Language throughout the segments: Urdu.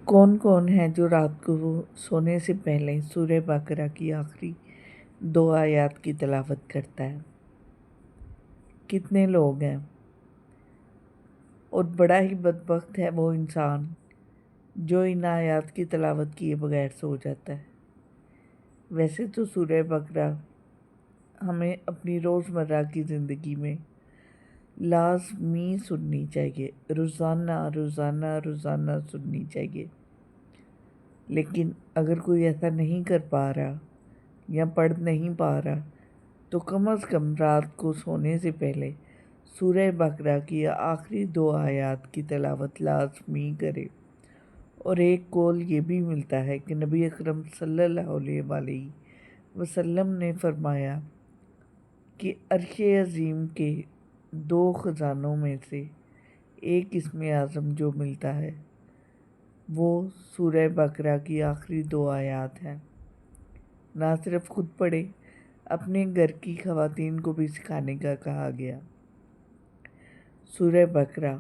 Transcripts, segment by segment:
کون کون ہے جو رات کو سونے سے پہلے سورہ بقرہ کی آخری 2 آیات کی تلاوت کرتا ہے؟ کتنے لوگ ہیں؟ اور بڑا ہی بدبخت ہے وہ انسان جو ان آیات کی تلاوت کیے بغیر سو جاتا ہے۔ ویسے تو سورہ بقرہ ہمیں اپنی روزمرہ کی زندگی میں لازمی سننی چاہیے، روزانہ روزانہ روزانہ سننی چاہیے، لیکن اگر کوئی ایسا نہیں کر پا رہا یا پڑھ نہیں پا رہا تو کم از کم رات کو سونے سے پہلے سورہ بقرہ کی آخری 2 آیات کی تلاوت لازمی کرے۔ اور ایک قول یہ بھی ملتا ہے کہ نبی اکرم صلی اللہ علیہ وآلہ وسلم نے فرمایا کہ عرش عظیم کے 2 خزانوں میں سے ایک اسم اعظم جو ملتا ہے وہ سورہ بقرہ کی آخری 2 آیات ہیں۔ نہ صرف خود پڑھے، اپنے گھر کی خواتین کو بھی سکھانے کا کہا گیا۔ سورہ بقرہ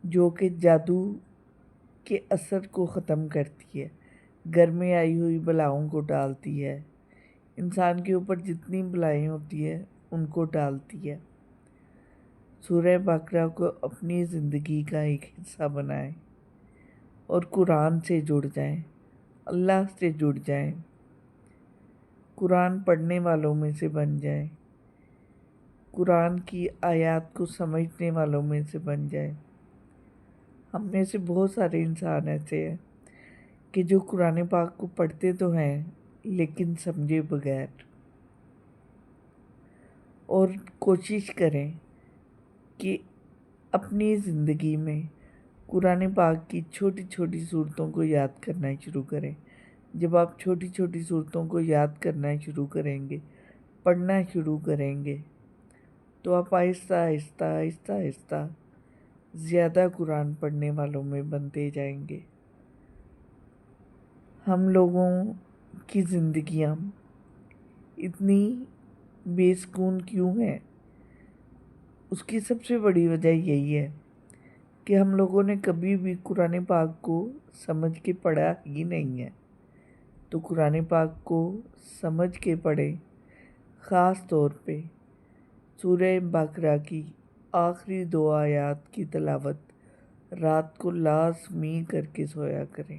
جو کہ جادو کے اثر کو ختم کرتی ہے، گھر میں آئی ہوئی بلاؤں کو ٹالتی ہے، انسان کے اوپر جتنی بلائیں ہوتی ہیں ان کو ٹالتی ہے۔ سورہ بقرہ کو اپنی زندگی کا ایک حصہ بنائیں اور قرآن سے جڑ جائیں، اللہ سے جڑ جائیں، قرآن پڑھنے والوں میں سے بن جائیں، قرآن کی آیات کو سمجھنے والوں میں سے بن جائیں۔ ہم میں سے بہت سارے انسان ایسے ہیں کہ جو قرآن پاک کو پڑھتے تو ہیں لیکن سمجھے بغیر، اور کوشش کریں کہ اپنی زندگی میں قرآن پاک کی چھوٹی چھوٹی صورتوں کو یاد کرنا شروع کریں۔ جب آپ چھوٹی چھوٹی صورتوں کو یاد کرنا شروع کریں گے، پڑھنا شروع کریں گے، تو آپ آہستہ آہستہ آہستہ آہستہ زیادہ قرآن پڑھنے والوں میں بنتے جائیں گے۔ ہم لوگوں کی زندگیاں اتنی بے سکون کیوں ہیں؟ اس کی سب سے بڑی وجہ یہی ہے کہ ہم لوگوں نے کبھی بھی قرآن پاک کو سمجھ کے پڑھا ہی نہیں ہے۔ تو قرآن پاک کو سمجھ کے پڑھیں، خاص طور پہ سورہ بقرہ کی آخری 2 آیات کی تلاوت رات کو لازمی کر کے سویا کریں۔